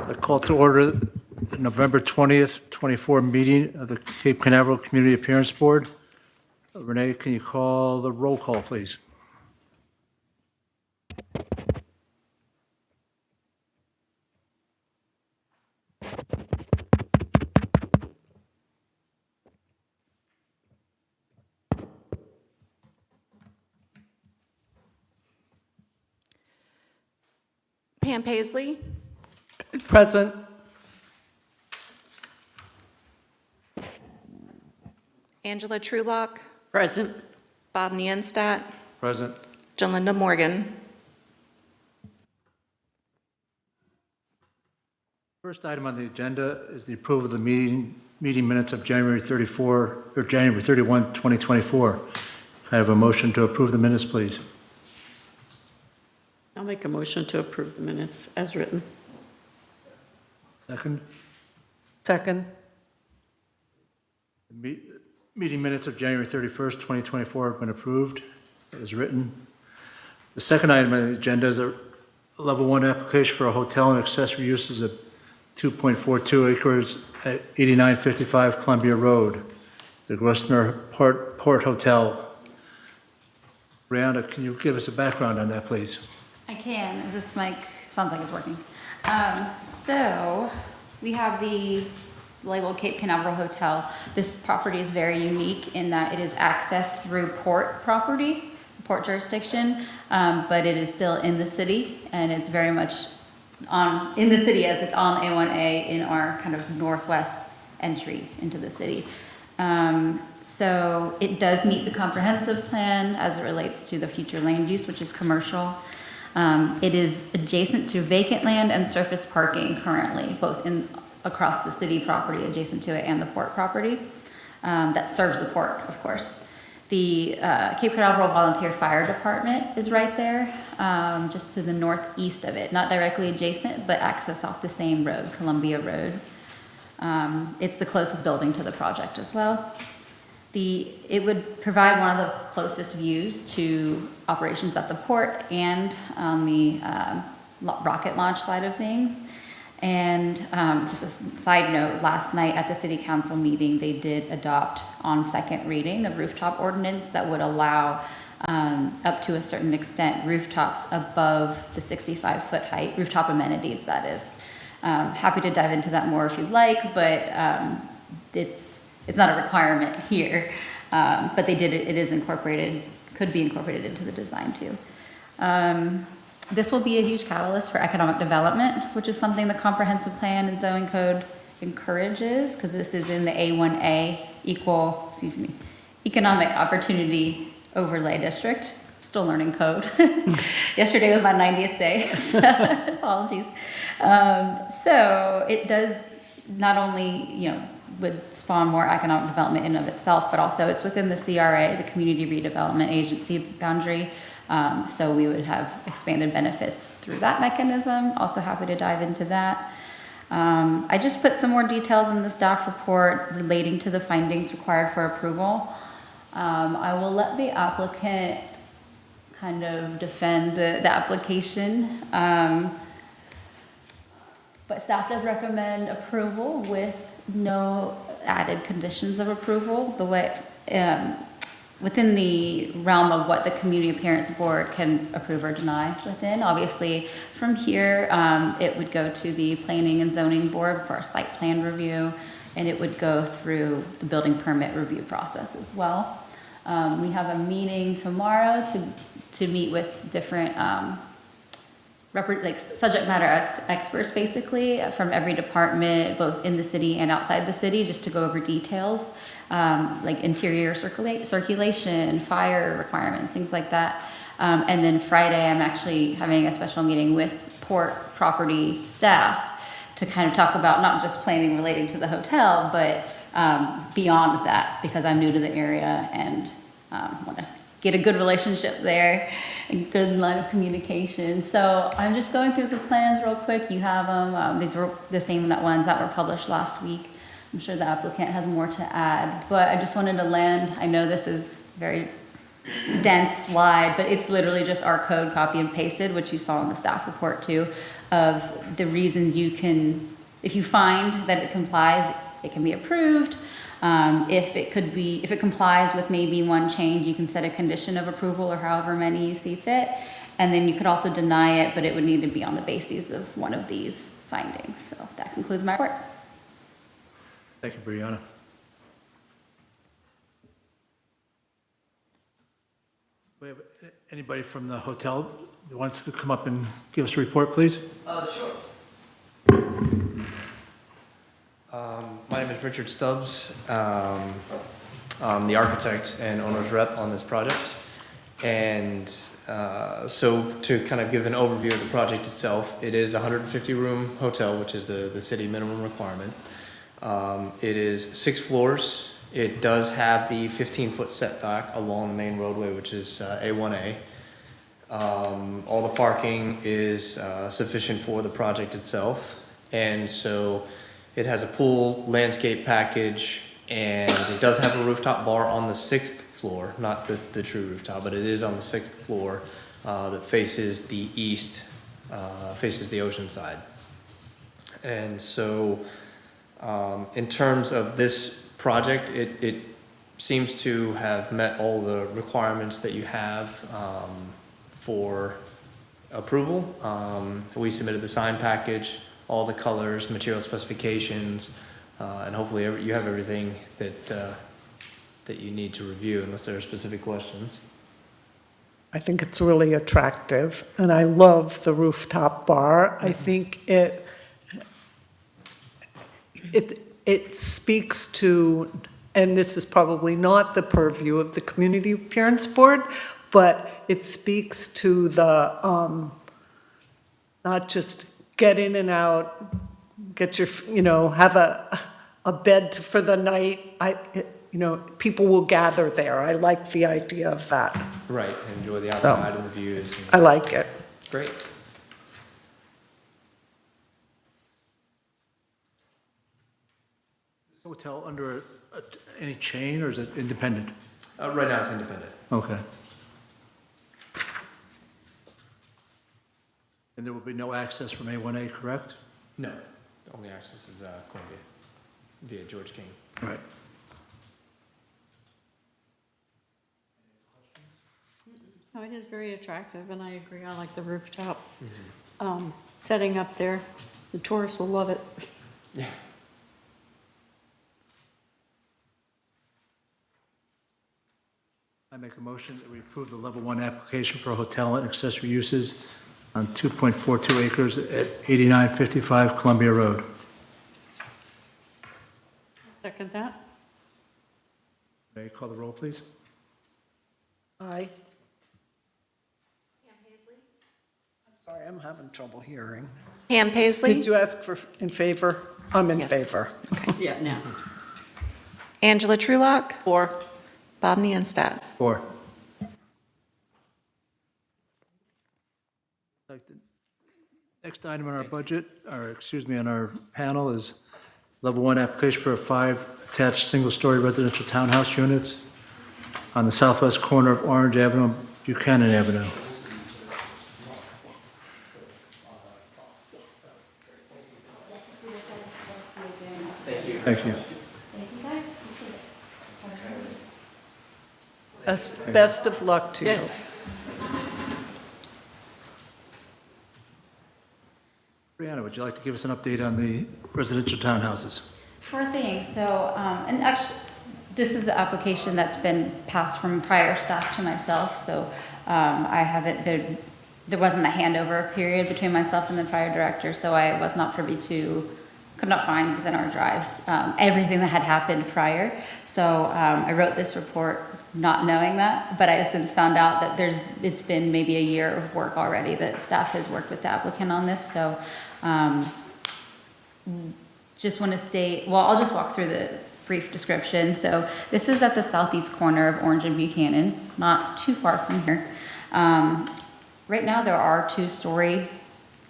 I call to order the November 20th, 24 meeting of the Cape Canaveral Community Appearance Board. Renee, can you call the roll call, please? Pam Paisley. Present. Angela Trulock. Present. Bob Nienstadt. Present. Jalinda Morgan. First item on the agenda is the approval of the meeting minutes of January 31, 2024. Can I have a motion to approve the minutes, please? I'll make a motion to approve the minutes as written. Second. Second. Meeting minutes of January 31st, 2024 have been approved as written. The second item on the agenda is a level 1 application for a hotel and accessory uses of 2.42 acres at 8955 Columbia Road, the Grosvenor Port Hotel. Brianna, can you give us a background on that, please? I can. Is this mic? Sounds like it's working. So we have the labeled Cape Canaveral Hotel. This property is very unique in that it is accessed through port property, port jurisdiction, but it is still in the city, and it's very much in the city as it's on A1A in our kind of northwest entry into the city. So it does meet the comprehensive plan as it relates to the future land use, which is commercial. It is adjacent to vacant land and surface parking currently, both across the city property adjacent to it and the port property that serves the port, of course. The Cape Canaveral Volunteer Fire Department is right there, just to the northeast of it, not directly adjacent, but access off the same road, Columbia Road. It's the closest building to the project as well. It would provide one of the closest views to operations at the port and on the rocket launch side of things. And just a side note, last night at the city council meeting, they did adopt on second reading the rooftop ordinance that would allow up to a certain extent rooftops above the 65-foot height, rooftop amenities that is. Happy to dive into that more if you'd like, but it's not a requirement here, but they did it is incorporated, could be incorporated into the design too. This will be a huge catalyst for economic development, which is something the comprehensive plan and zoning code encourages, because this is in the A1A economic opportunity overlay district. Still learning code. Yesterday was my 90th day, so apologies. So it does not only, would spawn more economic development in and of itself, but also it's within the CRA, the Community Redevelopment Agency boundary. So we would have expanded benefits through that mechanism. Also happy to dive into that. I just put some more details in the staff report relating to the findings required for approval. I will let the applicant kind of defend the application. But staff does recommend approval with no added conditions of approval. The way within the realm of what the Community Appearance Board can approve or deny within. Obviously, from here, it would go to the Planning and Zoning Board for a site plan review, and it would go through the building permit review process as well. We have a meeting tomorrow to meet with different subject matter experts, basically, from every department, both in the city and outside the city, just to go over details, like interior circulation, fire requirements, things like that. And then Friday, I'm actually having a special meeting with port property staff to kind of talk about not just planning relating to the hotel, but beyond that, because I'm new to the area and want to get a good relationship there, a good line of communication. So I'm just going through the plans real quick. You have them. These were the same ones that were published last week. I'm sure the applicant has more to add, but I just wanted to land. I know this is very dense slide, but it's literally just our code copy and pasted, which you saw in the staff report too. of the reasons you can, if you find that it complies, it can be approved. If it complies with maybe one change, you can set a condition of approval or however many you see fit. And then you could also deny it, but it would need to be on the basis of one of these findings. So that concludes my report. Thank you, Brianna. We have anybody from the hotel that wants to come up and give us a report, please? Sure. My name is Richard Stubbs. I'm the architect and owner's rep on this project. And so to kind of give an overview of the project itself, it is a 150-room hotel, which is the city minimum requirement. It is 6 floors. It does have the 15-foot setback along the main roadway, which is A1A. All the parking is sufficient for the project itself. And so it has a pool, landscape package, and it does have a rooftop bar on the 6th floor, not the true rooftop, but it is on the 6th floor that faces the east, faces the ocean side. And so in terms of this project, it seems to have met all the requirements that you have for approval. We submitted the sign package, all the colors, material specifications, and hopefully you have everything that you need to review unless there are specific questions. I think it's really attractive, and I love the rooftop bar. I think it speaks to, and this is probably not the purview of the Community Appearance Board, but it speaks to the, not just get in and out, get your, have a bed for the night. People will gather there. I like the idea of that. Right, enjoy the outside and the views. I like it. Great. Hotel under any chain, or is it independent? Right now it's independent. Okay. And there will be no access from A1A, correct? No, the only access is Columbia via George King. Right. No, it is very attractive, and I agree. I like the rooftop setting up there. The tourists will love it. Yeah. I make a motion that we approve the level 1 application for a hotel and accessory uses on 2.42 acres at 8955 Columbia Road. Second that. May you call the roll, please? Aye. I'm sorry, I'm having trouble hearing. Pam Paisley, Did you ask for in favor? I'm in Yes. favor. Yeah, now. Angela Trulock, Or Bob Nienstadt. 4. Next item on our budget, on our panel is level 1 application for 5 attached single-story residential townhouse units on the southwest corner of Orange Avenue and Buchanan Avenue. Thank you. best of luck to you. Yes. Brianna, would you like to give us an update on the residential townhouses? Sure thing. So, and actually, this is the application that's been passed from prior staff to myself. So, I haven't been, there wasn't a handover period between myself and the prior director. So I was not privy to, could not find within our drives, everything that had happened prior. So, I wrote this report not knowing that, but I have since found out that it's been maybe a year of work already that staff has worked with the applicant on this. So, just want to state, well, I'll just walk through the brief description. So this is at the southeast corner of Orange and Buchanan, not too far from here. Right now there are 2-story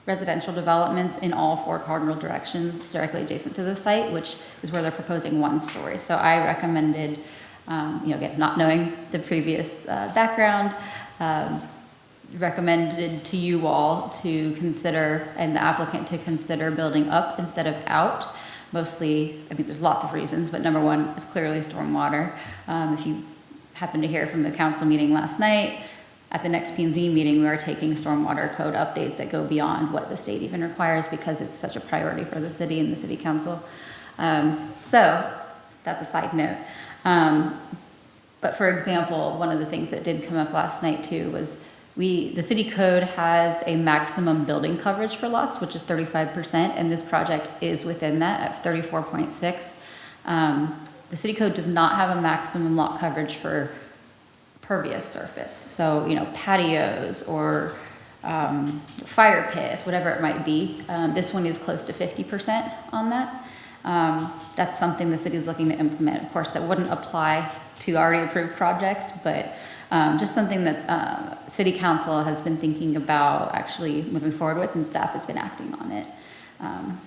residential developments in all 4 cardinal directions directly adjacent to the site, which is where they're proposing 1 story. So I recommended, again, not knowing the previous background, recommended to you all to consider, and the applicant to consider building up instead of out. Mostly, I mean, there's lots of reasons, but number one is clearly stormwater. If you happen to hear from the council meeting last night, at the next P&Z meeting, we are taking stormwater code updates that go beyond what the state even requires because it's such a priority for the city and the city council. So that's a side note. But for example, one of the things that did come up last night too was the city code has a maximum building coverage for lots, which is 35%, and this project is within that at 34.6. The city code does not have a maximum lot coverage for pervious surface. So, you know, patios or fire pits, whatever it might be. This one is close to 50% on that. That's something the city is looking to implement. Of course, that wouldn't apply to already approved projects, but just something that city council has been thinking about actually moving forward with, and staff has been acting on it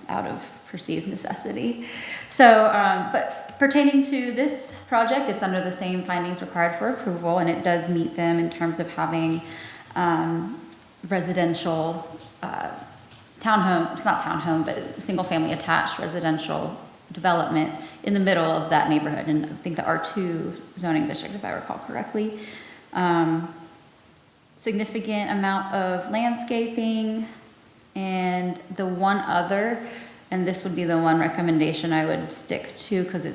out of perceived necessity. So, but pertaining to this project, it's under the same findings required for approval, and it does meet them in terms of having residential townhome, it's not townhome, but single-family attached residential development in the middle of that neighborhood, and I think the R2 zoning district, if I recall correctly. Significant amount of landscaping, and the one other, and this would be the one recommendation I would stick to because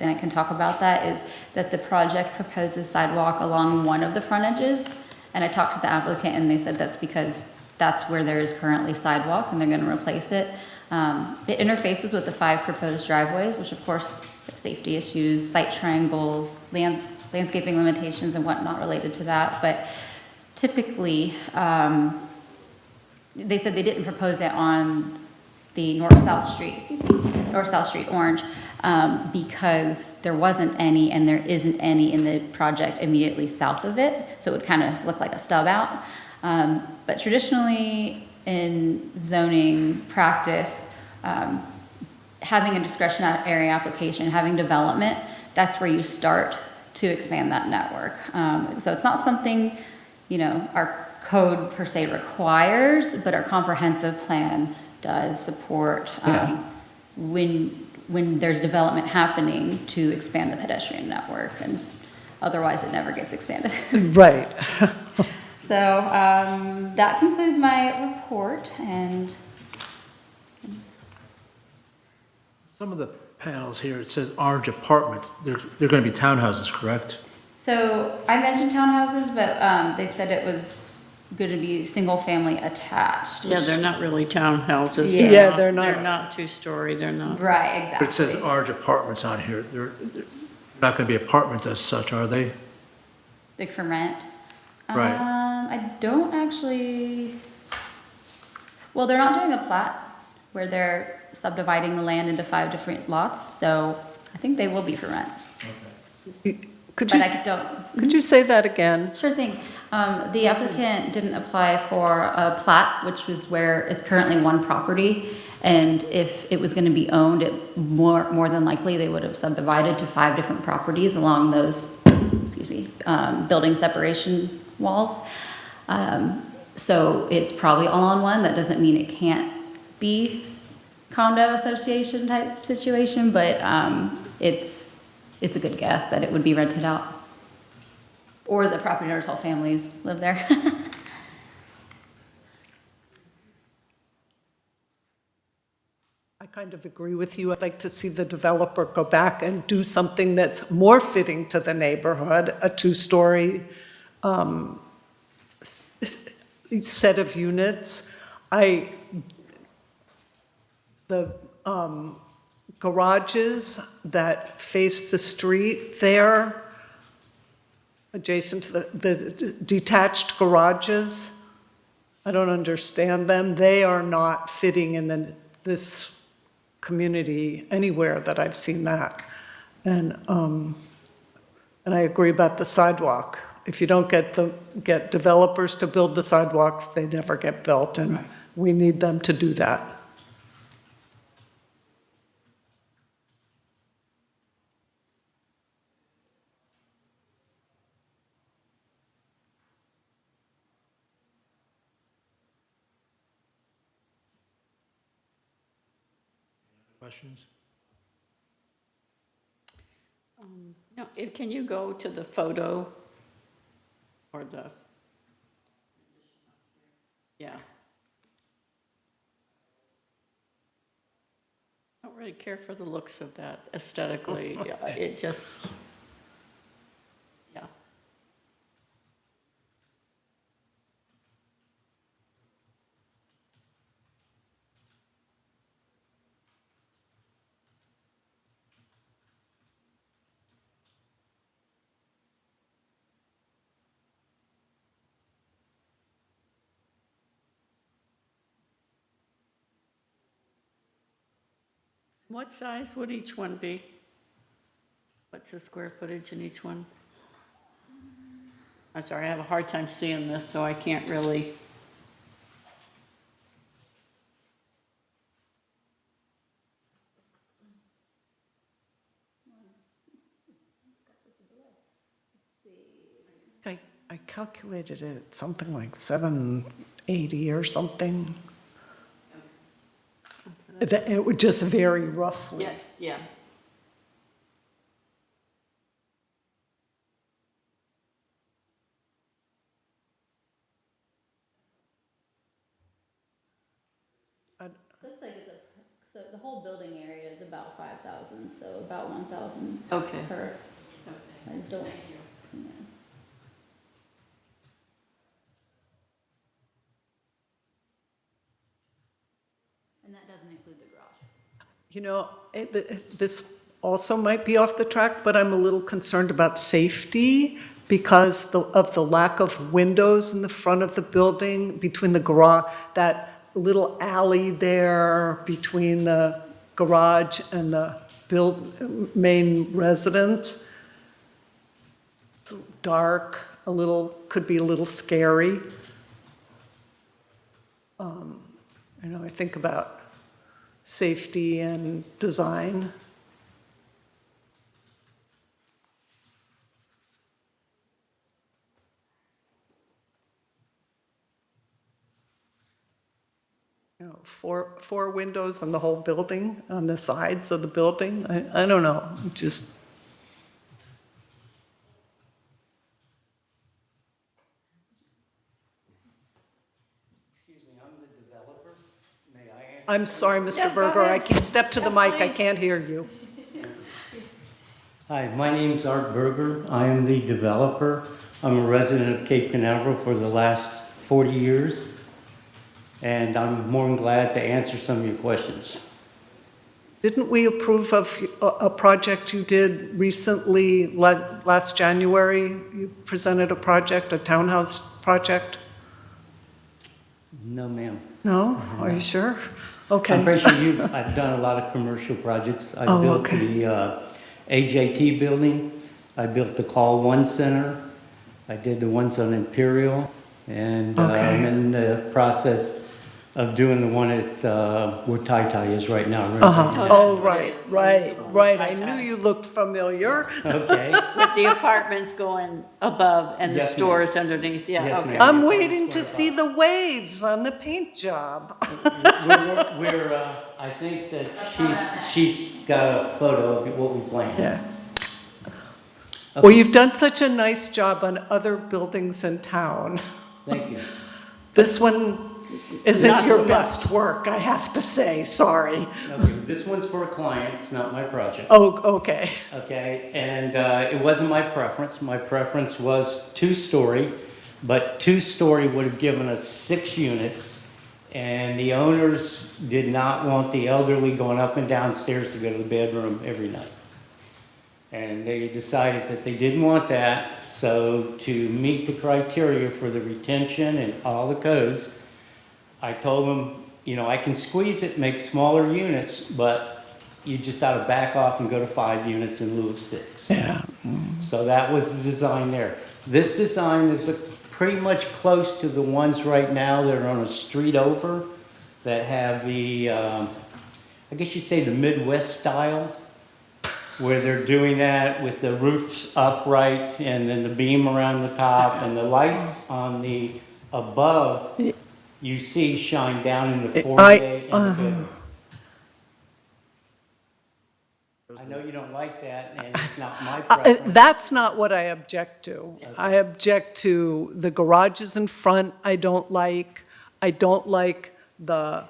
and I can talk about that, is that the project proposes sidewalk along one of the frontages. And I talked to the applicant and they said that's because that's where there is currently sidewalk and they're going to replace it. It interfaces with the 5 proposed driveways, which of course, safety issues, site triangles, landscaping limitations and whatnot related to that. But typically, they said they didn't propose it on the north-south street orange, because there wasn't any and there isn't any in the project immediately south of it. So it would kind of look like a stub out. But traditionally in zoning practice, having a discretionary application, having development, that's where you start to expand that network. So it's not something, you know, our code per se requires, but our comprehensive plan does support when there's development happening to expand the pedestrian network, and otherwise it never gets expanded. Right. So that concludes my report, and Some of the panels here, it says orange apartments. They're going to be townhouses, correct? so I mentioned townhouses, but they said it was going to be single-family attached. Yeah, they're not really townhouses. Yeah, they're not. They're not two-story, they're not. Right, exactly. But it says orange apartments on here. They're not going to be apartments as such, are they? Like for rent? Right. I don't actually, well, they're not doing a plat where they're subdividing the land into 5 different lots, so I think they will be for rent. Could you, But I don't, could you say that again? sure thing. The applicant didn't apply for a plat, which was where it's currently one property. And if it was going to be owned, more than likely they would have subdivided to 5 different properties along those, building separation walls. So it's probably all on one. That doesn't mean it can't be condo association type situation, but it's a good guess that it would be rented out. Or the property owners' whole families live there. I kind of agree with you. I'd like to see the developer go back and do something that's more fitting to the neighborhood, a 2-story set of units. The garages that face the street there, adjacent to the detached garages, I don't understand them. They are not fitting in this community anywhere that I've seen that. And I agree about the sidewalk. If you don't get developers to build the sidewalks, they never get built, and we need them to do that. questions? No, can you go to the photo or the, yeah. I don't really care for the looks of that aesthetically. Yeah, it just, yeah. What size would each one be? What's the square footage in each one? I'm sorry, I have a hard time seeing this, so I can't really. I calculated it at something like 780 or something. It would just vary roughly. Yeah, yeah. Looks like it's so the whole building area is about 5,000, so about 1,000 Okay. per. I don't, yeah. And that doesn't include the garage. You know, this also might be off the track, but I'm a little concerned about safety because of the lack of windows in the front of the building, between the garage, that little alley there between the garage and the main residence. It's dark, could be a little scary. You know, I think about safety and design. You know, four windows on the whole building, on the sides of the building. I don't know, just. Excuse me, I'm the developer. May I answer? I'm sorry, Mr. Yeah, go Berger, I ahead. can't step to the Yeah, mic, I please. can't hear you. Hi, my name's Art Berger. I am the developer. I'm a resident of Cape Canaveral for the last 40 years, and I'm more than glad to answer some of your questions. Didn't we approve of a project you did recently, last January? You presented a project, a townhouse project? No, ma'am. No? Are you sure? I'm Okay. pretty sure I've done a lot of commercial projects. I Oh, built okay. the AJT building. I built the Call One Center. I did the ones on Imperial. And Okay. I'm in the process of doing the one at where Tai Tai is right now. Uh-huh. Oh, Oh, that's what right, it is. right, It's the one right. with I high knew tide. you looked familiar. Okay. With the apartments going above and the Yes, ma'am. stores underneath, yeah, Yes, okay. ma'am. I'm waiting to see the waves on the paint job. I think that she's got a photo of what we planned. Yeah. Well, you've done such a nice job on other buildings in town. Thank you. This one isn't Not your so much. best work, I have to say, sorry. Okay, this one's for a client, it's not my project. Oh, okay. Okay, and it wasn't my preference. My preference was two-story, but two-story would have given us 6 units, and the owners did not want the elderly going up and downstairs to go to the bedroom every night. And they decided that they didn't want that, so to meet the criteria for the retention and all the codes, I told them, you know, I can squeeze it, make smaller units, but you just ought to back off and go to 5 units in lieu of 6. Yeah. So that was the design there. This design is pretty much close to the ones right now that are on a street over that have the, I guess you'd say the Midwest style, where they're doing that with the roofs upright and then the beam around the top and the lights on the above you see shine down in the foyer and the bedroom. I know you don't like that, and it's not my preference. That's not what I object to. I object to the garages in front, I don't like. I don't like that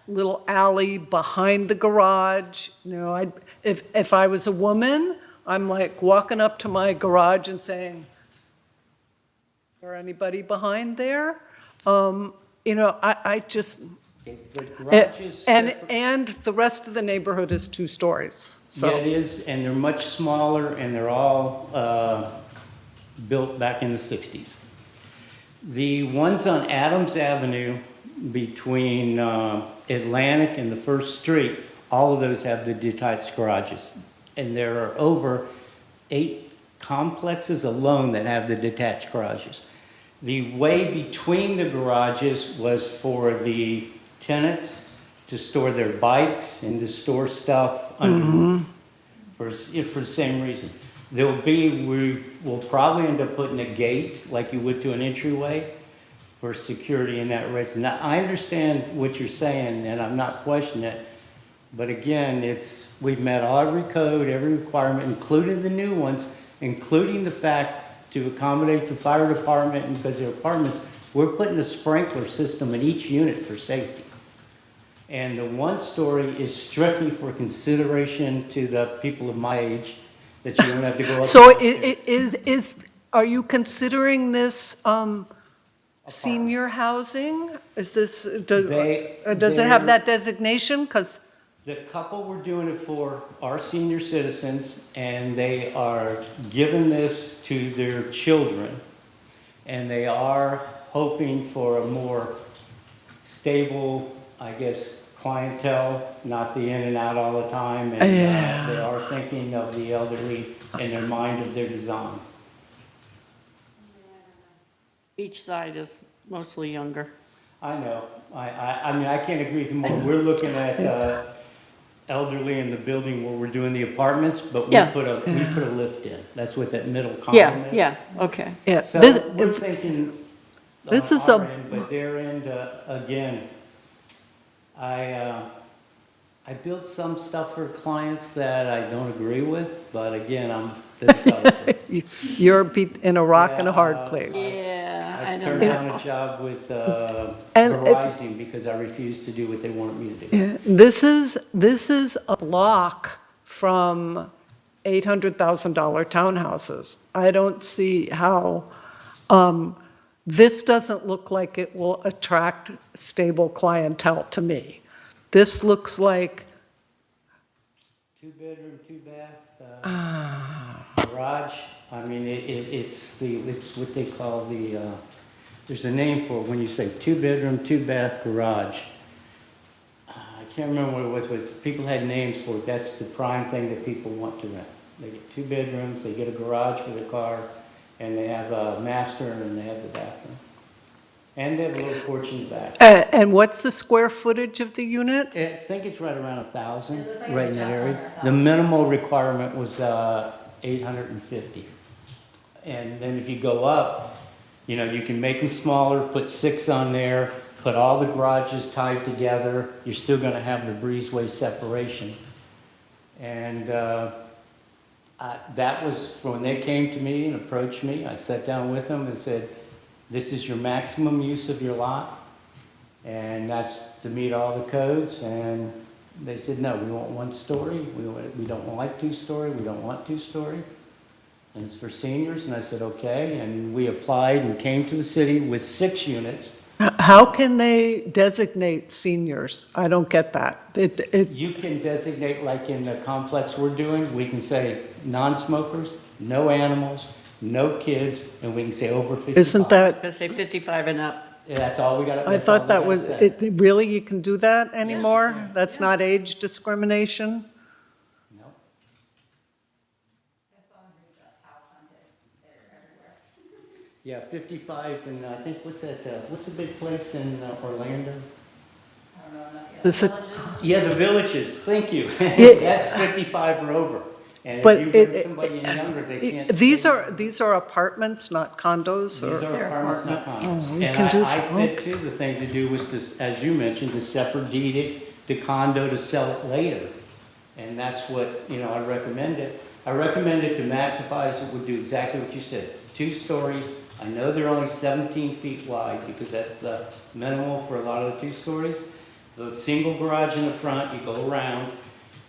little alley behind the garage. You know, if I was a woman, I'm like walking up to my garage and saying, is there anybody behind there? You know, I just, Okay, the garage is separate. and the rest of the neighborhood is 2 stories, so. Yeah, it is, and they're much smaller, and they're all built back in the 60s. The ones on Adams Avenue between Atlantic and the First Street, all of those have the detached garages. And there are over 8 complexes alone that have the detached garages. The way between the garages was for the tenants to store their bikes and to store stuff underneath for the same reason. We will probably end up putting a gate like you would to an entryway for security in that residence. Now, I understand what you're saying, and I'm not questioning it, but again, we've met every code, every requirement, including the new ones, including the fact to accommodate the fire department, and because they're apartments, we're putting a sprinkler system in each unit for safety. And the 1-story is strictly for consideration to the people of my age, that you don't have to go up. So the stairs. are you considering this senior housing? Is this, does it have that designation? Because, The couple we're doing it for are senior citizens, and they are giving this to their children. And they are hoping for a more stable, I guess, clientele, not the in and out all the time. And they are thinking of the elderly in their mind of their design. Each side is mostly younger. I know. I mean, I can't agree with you more. We're looking at elderly in the building where we're doing the apartments, but we Yeah. put a lift in. That's what that middle column is. Yeah, okay. yeah, So we're thinking this on is our a- end, but their end, again, I built some stuff for clients that I don't agree with, but again, I'm the developer. you're in a rock and a hard Yeah, place. Yeah, I I don't turned know. down a job with And if- Verizon because I refused to do what they wanted me to do. Yeah, this is a block from $800,000 townhouses. I don't see how, this doesn't look like it will attract stable clientele to me. This looks like, 2-bedroom, 2-bath, garage. I mean, it's what they call there's a name for it when you say 2-bedroom, 2-bath garage. I can't remember what it was, but people had names for it. That's the prime thing that people want to rent. They get 2 bedrooms, they get a garage for their car, and they have a master, and they have the bathroom. And they have a little porch in the back. and what's the square footage of the unit? I think it's right around 1,000, It looks like right it's in that just area. under The minimal requirement was 850. And then if you go up, you know, you can make them smaller, put 6 on there, put all the garages tied together. You're still gonna have the breezeway separation. And that was, when they came to me and approached me, I sat down with them and said, this is your maximum use of your lot, and that's to meet all the codes. And they said, no, we want 1-story, we don't like 2-story, we don't want 2-story, and it's for seniors. And I said, okay, and we applied and came to the city with 6 units. How can they designate seniors? I don't get that. You can designate, like in the complex we're doing, we can say non-smokers, no animals, no kids, and we can say over 55. Isn't that, Because say 55 and up. Yeah, that's all we got. I thought that was, really, you can do that anymore? That's not age discrimination? No. Yeah, 55, and I think, what's the big place in Orlando? This is- Yeah, the Villages, thank you. That's 55 or over. And But if you bring somebody in younger, they can't. These stay. are apartments, not condos? These or- are apartments, not condos. Oh, you And can do- I said okay. too, the thing to do was to, as you mentioned, to separate deed it to condo to sell it later. And that's what, I recommended. I recommended to Maxify, so it would do exactly what you said. 2 stories. I know they're only 17 feet wide because that's the minimal for a lot of the 2 stories. The single garage in the front, you go around,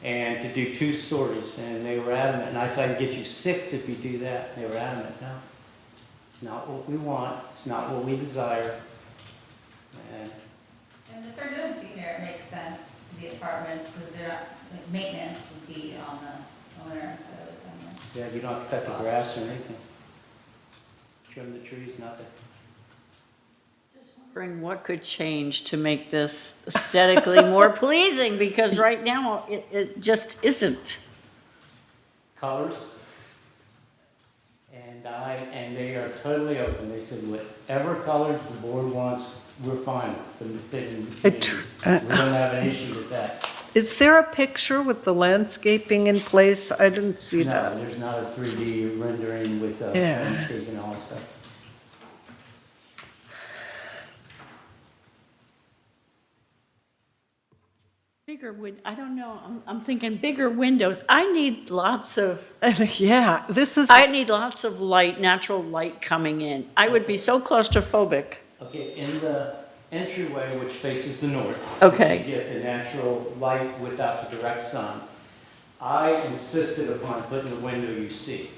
and to do 2 stories. And they were adamant. And I said, I can get you 6 if you do that. And they were adamant, no. It's not what we want. It's not what we desire. And if they're doing senior, it makes sense to the apartments, because they're not, like, maintenance would be on the owner, so. Yeah, you don't have to cut the grass or anything. Trim the trees, nothing. Wondering what could change to make this aesthetically more pleasing, because right now it just isn't. Colors. And they are totally open. They said whatever colors the board wants, we're fine with them to fit in the community. We don't have an issue with that. Is there a picture with the landscaping in place? I didn't see No, that. there's not a 3D rendering with Yeah. landscape and all that stuff. I don't know, I'm thinking bigger windows. I need lots of Yeah, this is, light, natural light coming in. I would be so claustrophobic. Okay, in the entryway, which faces the north. Okay. You get the natural light without the direct sun. I insisted upon putting the window you see.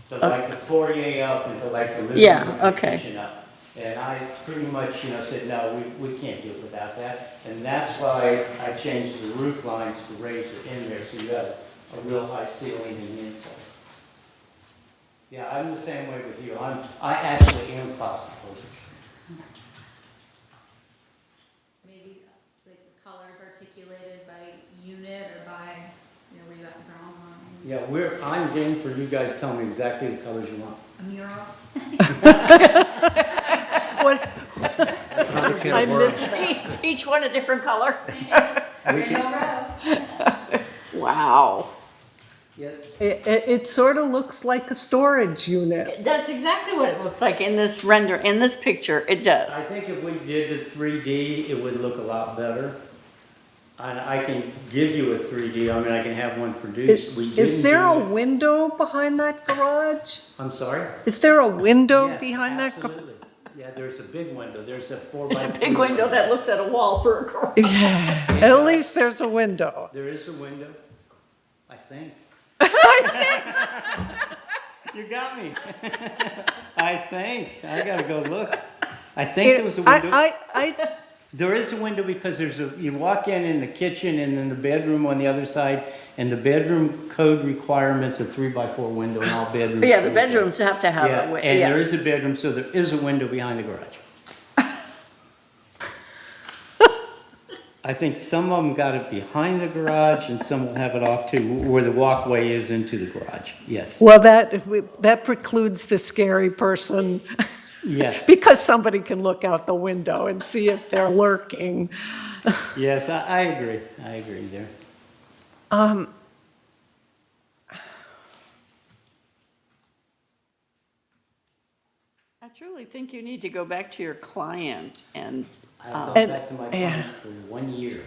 To light the foyer up and to light the living Yeah, room and the okay. kitchen up. And I pretty much, said, no, we can't do it without that. And that's why I changed the roof lines to raise it in there, so you have a real high ceiling in the inside. Yeah, I'm the same way with you. I actually am claustrophobic. Maybe like the colors articulated by unit or by, where you got the ground lines. Yeah, I'm game for you guys telling me exactly the colors you want. A mural. what, That's another can I of worms. missed that. Each one a different color. Rainbow row. Wow. Yeah, It sort of looks like a storage unit. That's exactly what it looks like in this in this picture, it I does. think if we did the 3D, it would look a lot better. And I can give you a 3D, I can have one produced. We Is didn't there do a it. window behind that garage? I'm sorry? Is there a window Yes, behind that? absolutely. Yeah, there's a big window, there's a 4 It's by a 3 big window that looks at a wall for a garage. Yeah, at least there's a window. There is a window, I think. You got me. I gotta go look. I think there was a window. There is a window because you walk in the kitchen and then the bedroom on the other side, and the bedroom code requirements a 3 by 4 window in all bedrooms. Yeah, the bedrooms have to have Yeah, a window. and there is a bedroom, so there is a window behind the garage. I think some of them got it behind the garage and some will have it off too, where the walkway is into the garage, yes. Well, that precludes the scary person, Yes, because somebody can look out the window and see if they're lurking. yes, I agree there. I truly think you need to go back to your client and, I've gone And- back to my yeah. clients for 1 year.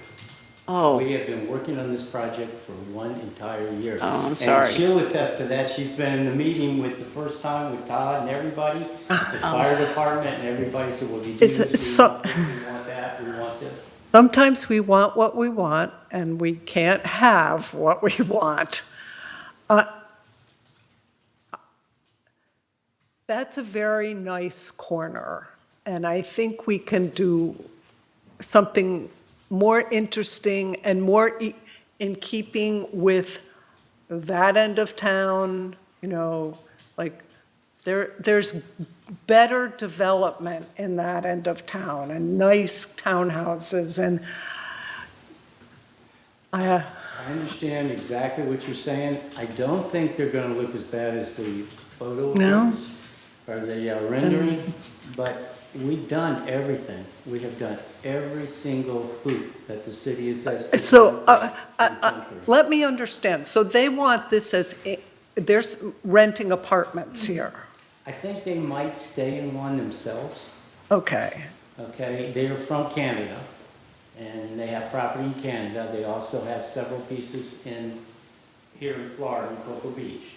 oh, We have been working on this project for 1 entire year. Oh, I'm sorry. And she'll attest to that. She's been in the meeting with the first time with Todd and everybody, the fire department, and everybody said, well, we do It's- this, we so- want this, we want that, we want this. Sometimes we want what we want, and we can't have what we want. That's a very nice corner, and I think we can do something more interesting and more in keeping with that end of town, like there's better development in that end of town and nice townhouses and I understand exactly what you're saying. I don't think they're gonna look as bad as the photo No. ones, or the rendering, but we've done everything. We have done every single hoop that the city has said. So, let me understand. So they want this as, they're renting apartments here. I think they might stay in one themselves, Okay. okay? They are from Canada, and they have property in Canada. They also have several pieces here in Florida, in Cocoa Beach.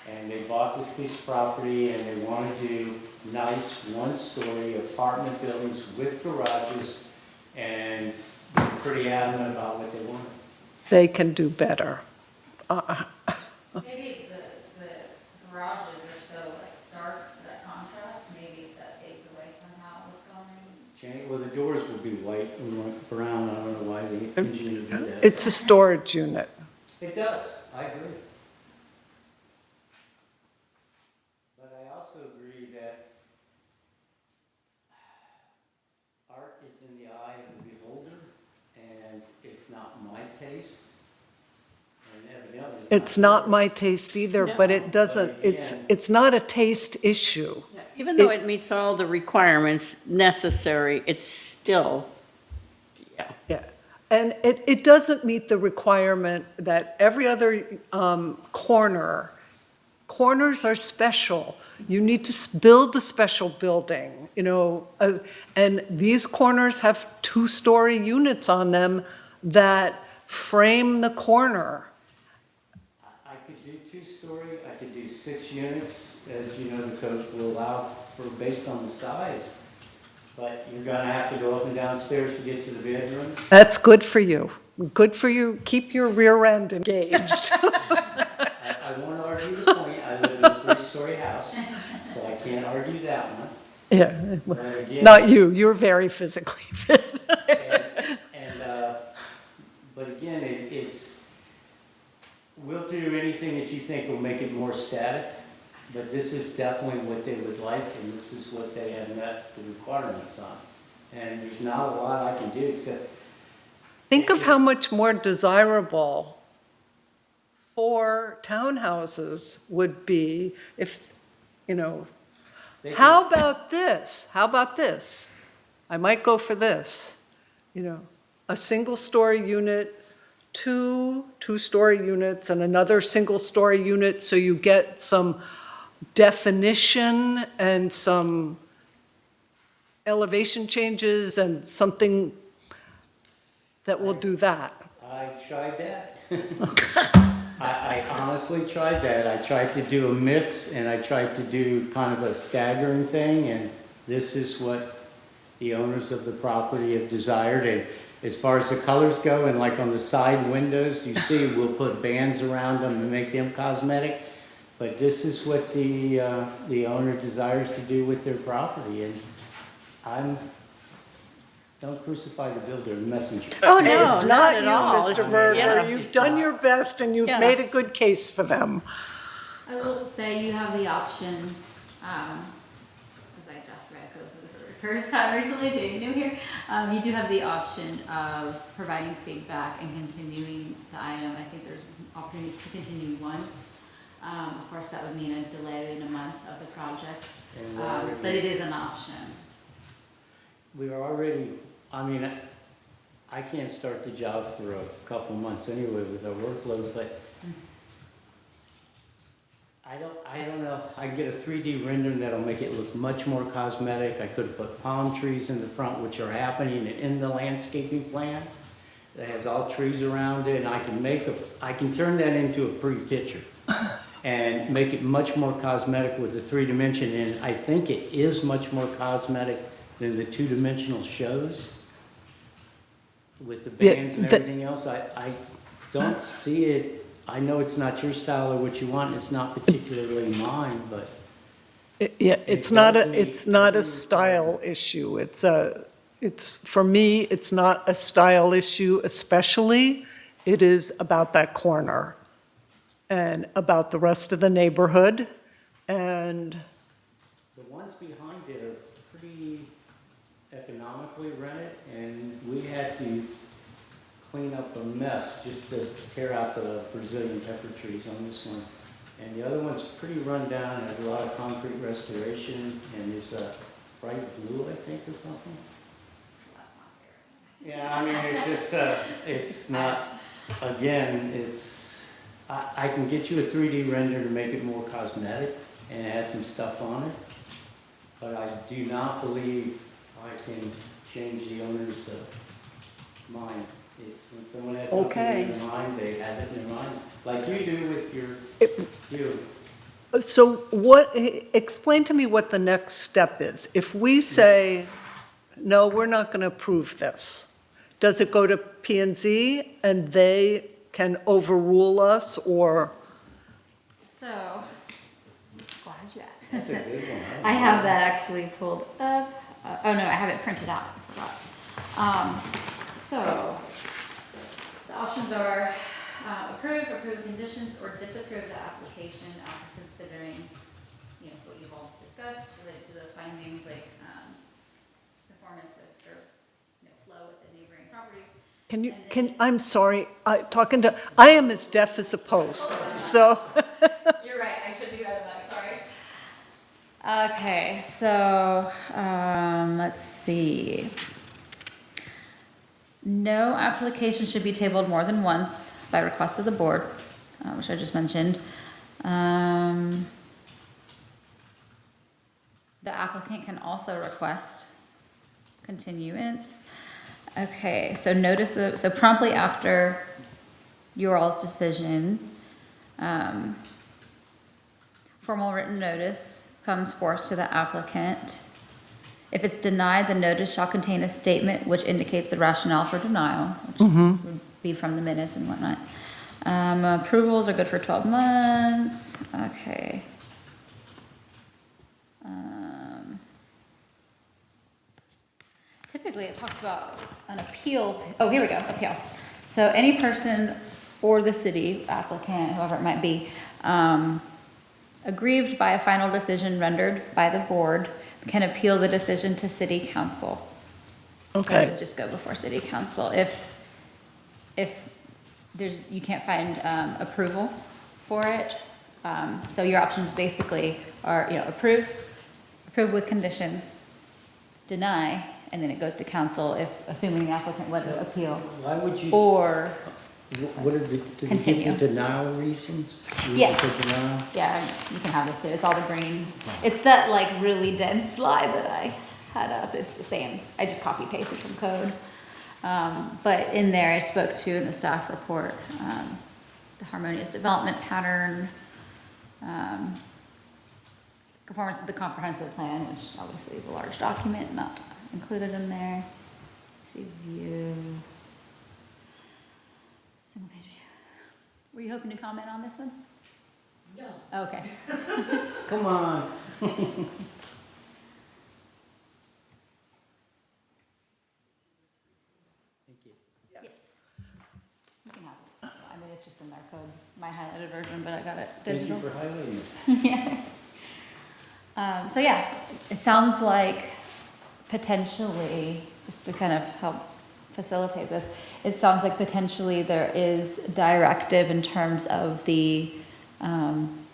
And they bought this piece of property and they want to do nice one-story apartment buildings with garages, and they're pretty adamant about what they want. They can do better. Maybe the garages are so like stark, that contrast, maybe that fades away somehow with going. Well, the doors will be white and brown. I don't know why the engineer did that. It's a storage unit. It does, I agree. But I also agree that art is in the eye of the beholder, and it's not my taste. And evidently It's not yours. my taste either, but it doesn't, it's not a taste issue. Yeah, even though it meets all the requirements necessary, it's still, yeah. Yeah, and it doesn't meet the requirement that every other corners are special. You need to build a special building, and these corners have two-story units on them that frame the corner. I could do two-story, I could do 6 units, as you know, the code will allow for based on the size. But you're gonna have to go up and downstairs to get to the bedrooms. That's good for you. Good for you. Keep your rear end engaged. I won't argue the point, I live in a 3-story house, so I can't argue that one. Yeah, But again, not you. You're very physically fit. But again, we'll do anything that you think will make it more static, but this is definitely what they would like, and this is what they have met the requirements on. And there's not a lot I can do except. Think of how much more desirable 4 townhouses would be if, they how about this? How about this? I might go for this. A single-story unit, 2 two-story units, and another single-story unit, so you get some definition and some elevation changes and something that will do that. I tried that. I honestly tried that. I tried to do a mix, and I tried to do kind of a staggering thing, and this is what the owners of the property have desired. And as far as the colors go, and like on the side windows, you see, we'll put bands around them and make them cosmetic. But this is what the owner desires to do with their property, and don't crucify the builder, the messenger. Oh, no, It's not you, at all. Mr. It's- Berger. yeah. You've done your best and you've Yeah. made a good case for them. I will say you have the option, because I just read code for the first time recently, being new here, you do have the option of providing feedback and continuing the item. I think there's opportunity to continue once. Of course, that would mean a delay in a month of the project, And we're already- but it is an option. We are already, I can't start the job for a couple months anyway with our workload, but I don't know. I can get a 3D rendering that'll make it look much more cosmetic. I could have put palm trees in the front, which are happening in the landscaping plan. That has all trees around it, and I can turn that into a pretty picture and make it much more cosmetic with the 3-dimension, and I think it is much more cosmetic than the 2-dimensional shows with the Yeah, bands and everything else. I don't see it. I know it's not your style or what you want, and it's not particularly mine, but It's not a style issue. For me, it's not a style issue especially. It is about that corner and about the rest of the neighborhood. And the ones behind it are pretty economically rented, and we had to clean up a mess just to tear out the Brazilian pepper trees on this one. And the other one's pretty run down, has a lot of concrete restoration, and is bright blue, I think, or something. Yeah, I mean, it's just, it's not, again, I can get you a 3D render to make it more cosmetic and add some stuff on it, but I do not believe I can change the owner's mind. It's when someone has something Okay. in their mind, they have it in their mind, like you do with you. So what, explain to me what the next step is. If we say, no, we're not going to approve this, does it go to P and Z and they can overrule us, or? So, glad you asked. That's a good one. I have that actually pulled up. Oh no, I have it printed out. I forgot. So, the options are approve with conditions, or disapprove the application after considering, what you've all discussed related to those findings, like conformance with or flow with the neighboring properties. I'm sorry, I am as deaf as a post, so. You're right, I should be better than that, sorry. Okay, so, let's see. No application should be tabled more than once by request of the board, which I just mentioned. The applicant can also request continuance. Okay, so so promptly after your all's decision, formal written notice comes forth to the applicant. If it's denied, the notice shall contain a statement which indicates the rationale for denial, which would be from the minutes and whatnot. Approvals are good for 12 months. Okay. Typically, it talks about an appeal. Oh, here we go, appeal. So any person or the city applicant, whoever it might be, aggrieved by a final decision rendered by the board can appeal the decision to city council. So it would just go before city council. If you can't find approval for it, so your options basically are, approve with conditions, deny, and then it goes to council assuming the applicant would appeal, Why would you, or, what did they give Continue. you denial reasons? Yes. Reasons for denial? yeah, you can have this too, it's all the green. It's that like really dense slide that I had up, it's the same, I just copy pasted from code. But in there, I spoke to in the staff report, the harmonious development pattern, conformance with the comprehensive plan, which obviously is a large document, not included in there. See view. Single page. Were you hoping to comment on this one? No. Okay. Come on. Yes. You can have it. I mean, it's just in their code, my highlighted version, but I got it Thank you digital. for highlighting it. Yeah. So yeah, it sounds like potentially, just to kind of help facilitate this, it sounds like potentially there is directive in terms of the,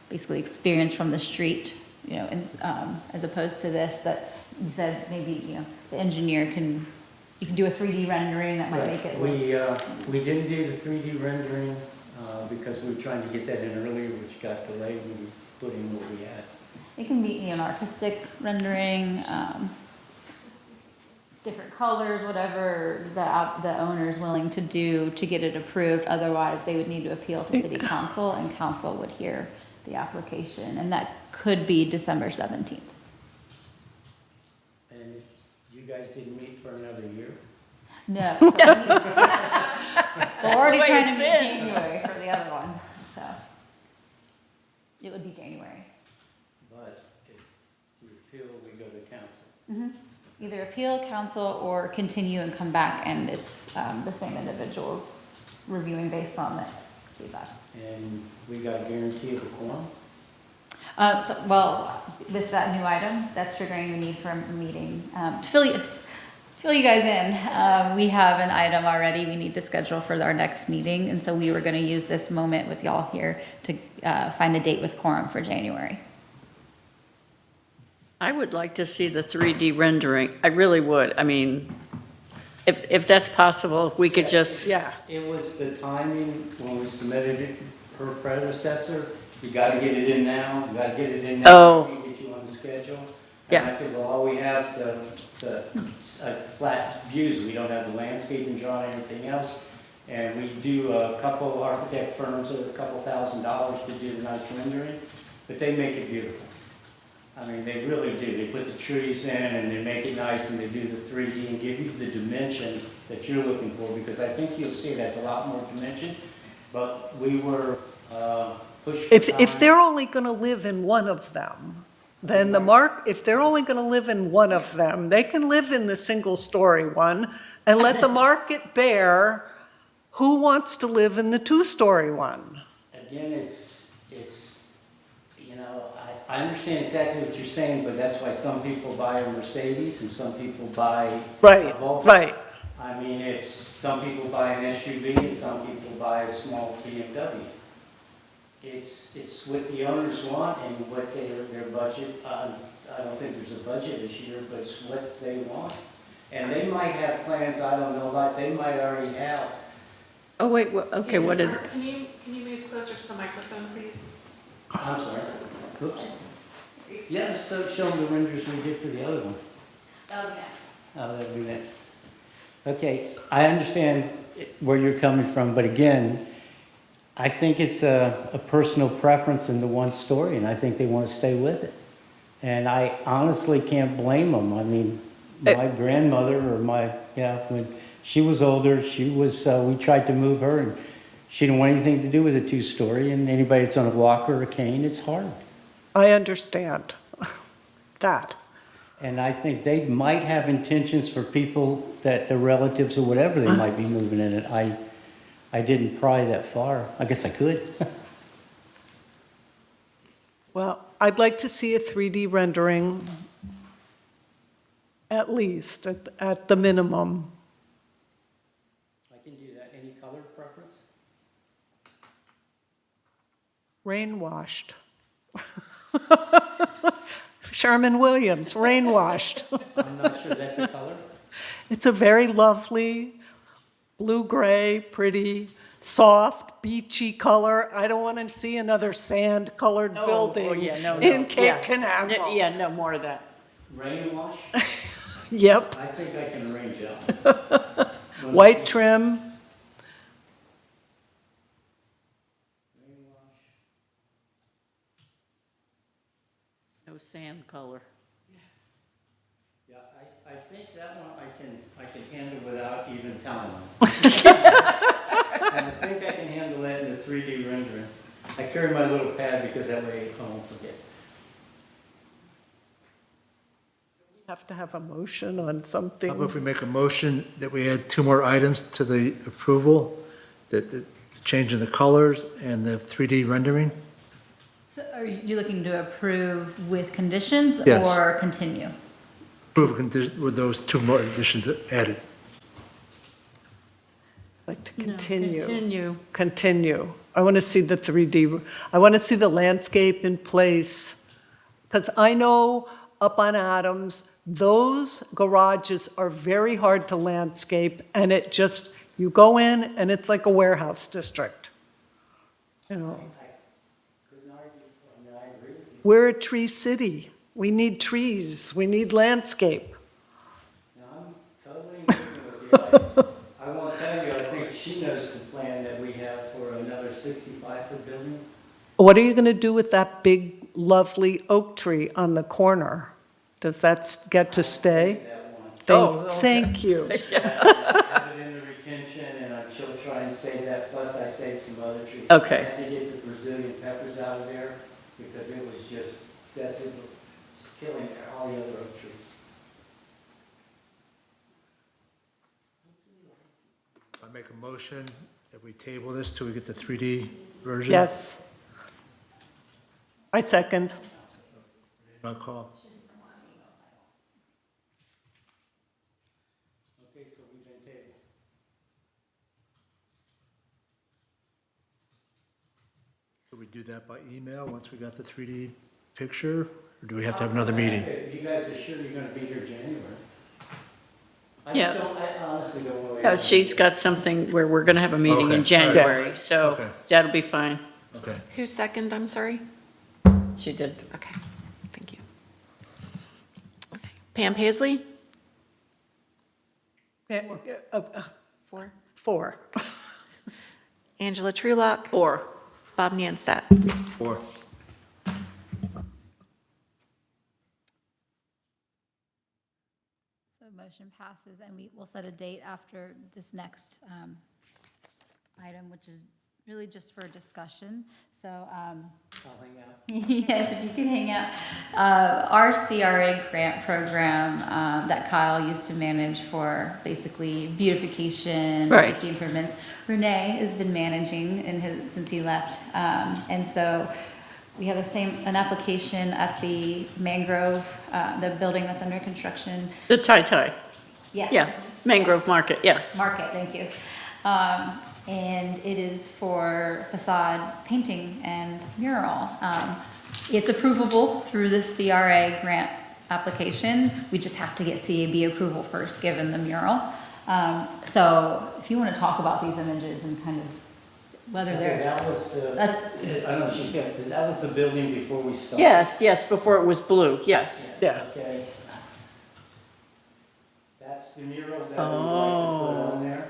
basically experience from the street, as opposed to this, that you said maybe, the engineer you can do a 3D rendering that might make it look. We didn't do the 3D rendering, because we were trying to get that in earlier, which got delayed, and we put in what we had. It can be an artistic rendering, different colors, whatever the owner is willing to do to get it approved. Otherwise, they would need to appeal to city council, and council would hear the application, and that could be December 17th. And you guys didn't meet for another year? No. We're already That's the way trying to it's meet been. January for the other one, so. It would be January. But if you appeal, we go to council. Either appeal, council, or continue and come back, and it's the same individuals reviewing based on the feedback. And we got a guarantee of a quorum? Well, with that new item, that's triggering the need for a meeting. To fill you guys in, we have an item already we need to schedule for our next meeting, and so we were gonna use this moment with y'all here to find a date with quorum for January. I would like to see the 3D rendering. I really would. I mean, if that's possible, if we could just, Yeah. It was the timing when we submitted it, her predecessor, you gotta get it in now, you gotta get it in now, Oh. to get you on the schedule. And I Yeah. said, well, all we have is the flat views. We don't have the landscaping drawn, anything else. And we do a couple architect firms at a couple $1,000s to do the nice rendering, but they make it beautiful. I mean, they really do. They put the trees in and they make it nice and they do the 3D and give you the dimension that you're looking for, because I think you'll see it has a lot more dimension. But we were pushed for If time. they're only going to live in one of them, then if they're only going to live in one of them, they can live in the single-story one and let the market bear who wants to live in the two-story one. Again, you know, I understand exactly what you're saying, but that's why some people buy a Mercedes and some people buy a Right, Volvo. right. I mean, some people buy an SUV and some people buy a small BMW. It's what the owners want and what their budget, I don't think there's a budget this year, but it's what they want. And they might have plans I don't know about, they might already have. Oh, wait, okay, what did, Can you move closer to the microphone, please? I'm sorry. Oops. Yeah, just show them the renders we did for the other one. That'll be next. Oh, that'd be next. Okay, I understand where you're coming from, but again, I think it's a personal preference in the one story, and I think they want to stay with it. And I honestly can't blame them. I mean, my grandmother when she was older, we tried to move her, and she didn't want anything to do with a two-story, and anybody that's on a walker or a cane, it's hard. I understand that. And I think they might have intentions for people that their relatives or whatever, they might be moving in it. I didn't pry that far. I guess I could. Well, I'd like to see a 3D rendering, at least, at the minimum. I can do that. Any color preference? Rain washed. Sherman Williams, rain washed. I'm not sure that's a color. It's a very lovely blue-gray, pretty, soft, beachy color. I don't want to see another sand-colored oh, building yeah, no, in no, Cape yeah. Canaveral. Yeah, no more of that. Rain wash? Yep, I think I can arrange that. white trim. Rain wash. No sand color. Yeah, I think that one I can handle without even telling them. And I think I can handle that in the 3D rendering. I carry my little pad because that way I won't forget. Have to have a motion on How about something. if we make a motion that we add 2 more items to the approval, that the change in the colors and the 3D rendering? So are you looking to approve with conditions Yes. or continue? Approve with those 2 more additions added. Like to No, continue. Continue. Continue. I want to see the 3D, I want to see the landscape in place. Because I know up on Adams, those garages are very hard to landscape, and it just, you go in and it's like a warehouse district. You know, Couldn't argue. I mean, I agree with you. we're a tree city. We need trees, we need landscape. No, I'm totally in agreement with you. I won't tell you, I think she knows the plan that we have for another 65-foot building. What are you going to do with that big, lovely oak tree on the corner? Does that get to stay? That one. Oh, okay. Thank you. I have it in the retention, and I'm still trying to save that, plus I saved some other trees. Okay. I had to get the Brazilian peppers out of there, because it was just, it was killing all the other oak trees. I make a motion that we table this till we get the 3D version. Yes. I second. Roll call. Okay, so we've been tabled. Could we do that by email once we got the 3D picture? Or do we have to have another meeting? You guys are sure you're gonna be here January? Yeah. I honestly don't know. Yeah, she's got something where we're going to have a meeting Okay, in all right. January, so Okay. that'll be fine. Okay. Who's second, I'm sorry? She did. Okay, thank you. Pam Paisley? Eh, 4. 4. Angela Trulock? 4. Bob Nienstadt? 4. So motion passes, and we will set a date after this next item, which is really just for discussion. So, I'll hang out. yes, if you could hang out. Our CRA grant program that Kyle used to manage for basically beautification, Right. safety improvements, Renee has been managing since he left. And so we have an application at the Mangrove, the building that's under construction. The tie-tie, Yes. yeah, Mangrove Market, yeah. Market, thank you. And it is for facade painting and mural. It's approvable through the CRA grant application. We just have to get CAB approval first, given the mural. So if you want to talk about these images and kind of whether Okay, they're, that was the, that's, I don't know, that was the building before we started. Yes, before it was blue, yes. Yeah. Okay. That's the mural that we would like to put on there.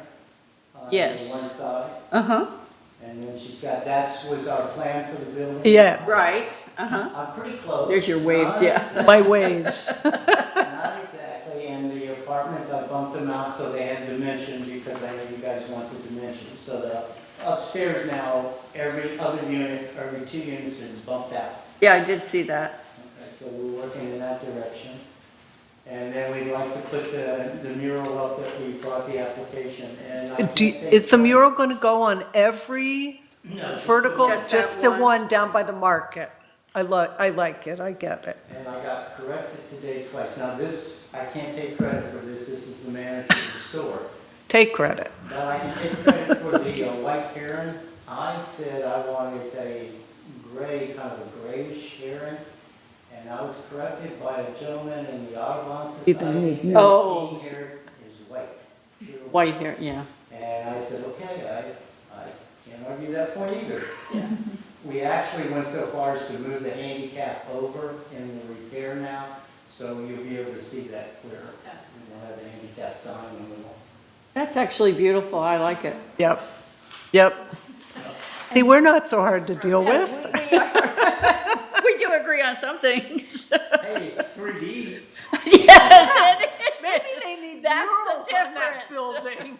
On Yes. one side, Uh-huh, and then she's got, was our plan for the building. Yeah, right, uh-huh. I'm pretty close. There's your waves, Not yeah. exactly- my waves. Not exactly, and the apartments, I bumped them out so they had dimension because I know you guys want the dimension. So the upstairs now, every other unit, every 2 units is bumped out. Yeah, I did see that. Okay, so we're working in that direction. And then we'd like to put the mural up that we brought the application, and I can't take- Is the mural going to go on every No, vertical? Just Just that the one? one down by the market? I like it, I get it. And I got corrected today twice. Now this, I can't take credit for this, this is the manager of the store. Take credit. But I can take credit for the white heron. I said I wanted a gray, kind of a grayish heron. And I was corrected by a gentleman in the Audubon Society. The Oh. king heron is white. pure White hair, yeah. And I said, okay, I can't argue that point either. We actually went so far as to move the handicap over in the repair now, so you'll be able to see that clearer. We won't have the handicap sign on the wall. That's actually beautiful, I like it. Yep, yep. See, we're not so hard to deal with. We do agree on some things. Hey, it's 3D. Yes, it is. Maybe they need That's murals the on that difference. building.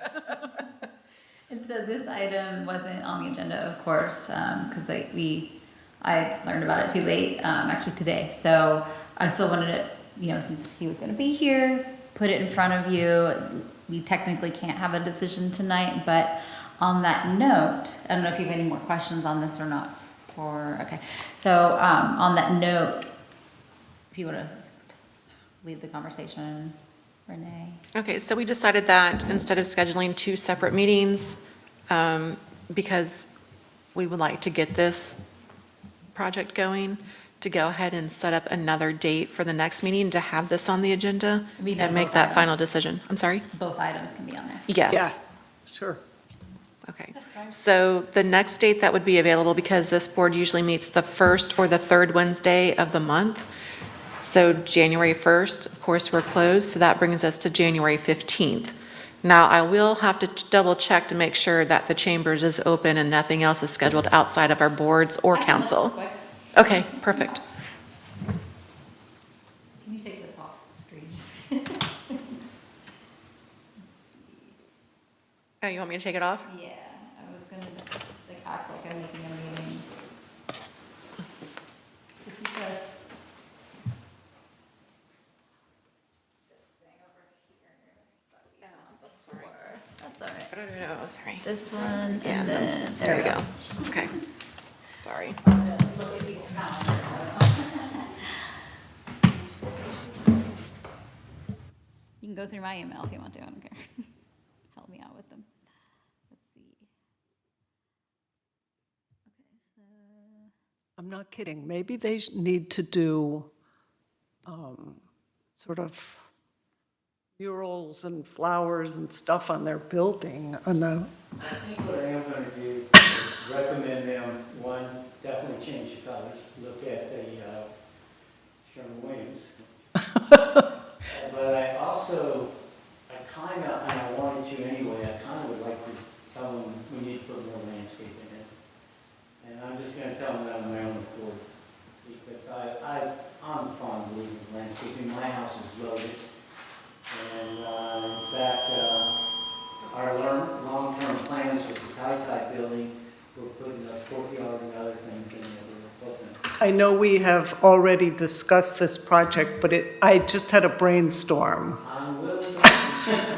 and so this item wasn't on the agenda, of course, because I learned about it too late, actually today. So I still wanted it, since he was going to be here, put it in front of you. We technically can't have a decision tonight, but on that note, I don't know if you have any more questions on this or not. Okay, so on that note, if you want to lead the conversation, Renee. Okay, so we decided that instead of scheduling 2 separate meetings, because we would like to get this project going, to go ahead and set up another date for the next meeting to have this on the agenda We know and make both that final items. decision. I'm sorry? Both items can be on there. Yeah, Yes. sure. Okay. So the next date that would be available, because this board usually meets the first or the third Wednesday of the month. So January 1st, of course, we're closed, so that brings us to January 15th. Now, I will have to double check to make sure that the chambers is open and nothing else is scheduled outside of our boards or I can look council. quick. Okay, perfect. Can you take this off the screen? Oh, you want me to take it off? Yeah, I was gonna act like I'm making a meeting. If you press this thing over here. That's all right. Oh, sorry. This one, Yeah, and then, There we go. Okay. Sorry. Look at people's calendars, so. You can go through my email if you want to, I don't care. Help me out with them. Let's see. Okay, so. I'm not kidding. Maybe they need to do sort of murals and flowers and stuff on their building, on the, I think what I am going to do is recommend them, one, definitely change the colors. Look at the Sherman Williams. high-type building. We're putting a courtyard and other things in there. We're hoping. I know we have already discussed this project, but I just had a brainstorm. I'm willing to.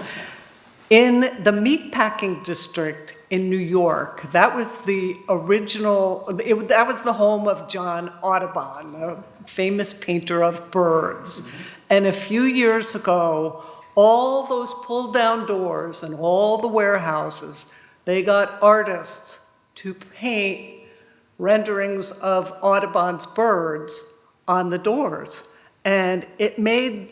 In the meatpacking district in New York, that was the original, that was the home of John Audubon, the famous painter of birds. And a few years ago, all those pull-down doors and all the warehouses, they got artists to paint renderings of Audubon's birds on the doors. And it made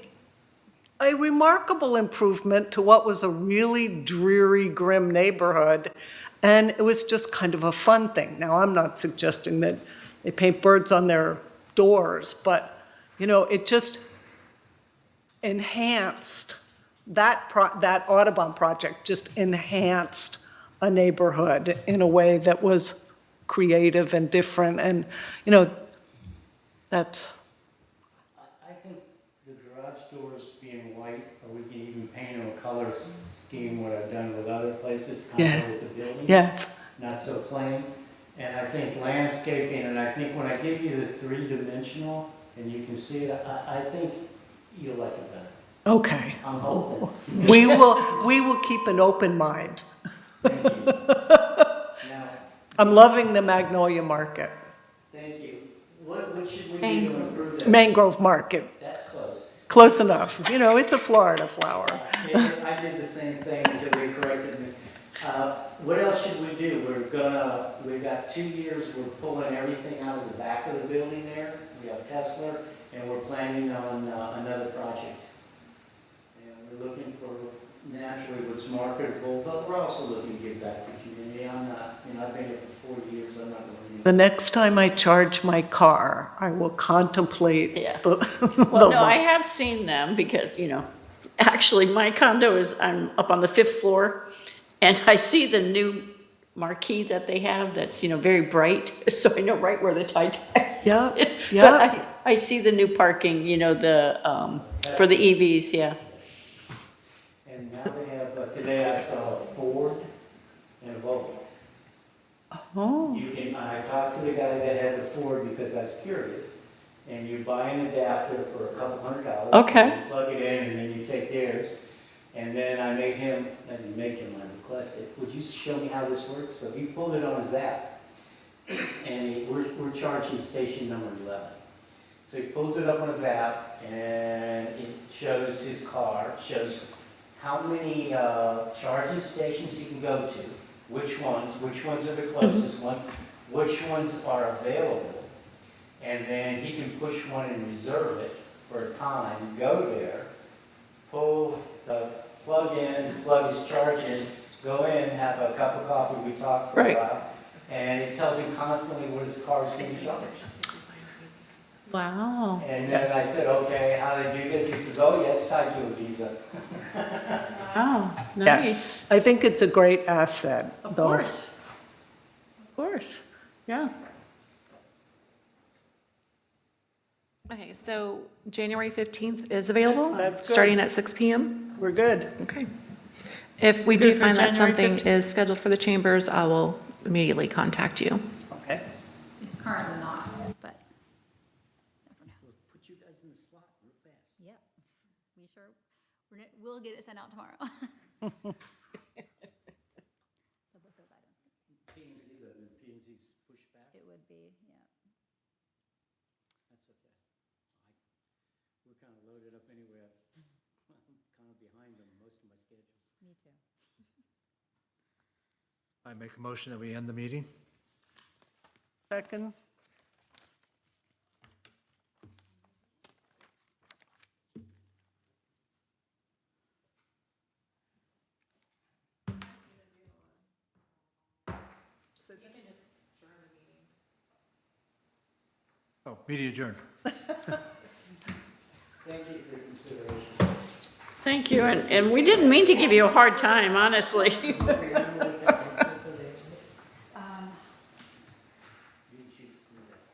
a remarkable improvement to what was a really dreary, grim neighborhood. And it was just kind of a fun thing. Now, I'm not suggesting that they paint birds on their doors, but, it just enhanced, that Audubon project just enhanced a neighborhood in a way that was creative and different. And, that's, I think the garage doors being white, or we can even paint them a color scheme, what I've done with other places, kind of with the building. yeah. Not so plain. And I think landscaping, and I think when I give you the three-dimensional, and you can see it, I think you'll like it better. Okay. I'm hoping. We will keep an open mind. Thank you. Now, I'm loving the Magnolia Market, thank you. What should we do to improve that? Mangrove Market, That's close. close enough. It's a Florida flower. I did the same thing until they corrected me. What else should we do? We've got 2 years, we're pulling everything out of the back of the building there. We have Tesla, and we're planning on another project. And we're looking for naturally what's marketable, but we're also looking to give back to the community. I'm not, I've been here for 4 years, I'm not going to. The next time I charge my car, I will contemplate Yeah. the. Well, no, I have seen them because, actually, my condo I'm up on the 5th floor, and I see the new marquee that they have that's, very bright, so I know right where the tie-dye. Yeah, But yeah. I see the new parking, for the EVs, yeah. And now they have, today I saw a Ford and a Volvo. Oh, I talked to the guy that had the Ford because I was curious, and you buy an adapter for $200. Okay. You plug it in, and then you take theirs. And then I requested, would you show me how this works? So he pulled it on his app, and we're charging station number 11. So he pulls it up on his app, and it shows his car, shows how many charging stations he can go to, which ones are the closest ones, which ones are available, and then he can push one and reserve it for a time, go there, pull the plug in, plug his charge in, go in, have a cup of coffee, we talk for a Right. while, and it tells him constantly what his car is being charged. Wow. And then I said, okay, how do I do this? He says, oh, yes, tied to a Visa. Wow, nice. I think it's a great asset. Of though. course. Of course, yeah. Okay, so January 15th is available? That's good. Starting at 6 PM? We're good. Okay. If we do Good for find that January something 15th? is scheduled for the chambers, I will immediately contact you. Okay. It's currently not, but never know. Put you guys in the slot real fast. Yep, we sure, we'll get it sent out tomorrow. So both those items, P&Z, the P&Z's pushed back. it would be, yeah. That's okay. We're kind of loaded up anyway. I'm kind of behind on most of my schedules. Me too. I make a motion that we end the meeting. Second. Oh, meeting adjourned. Thank you for your consideration. Thank you, and we didn't mean to give you a hard time, honestly.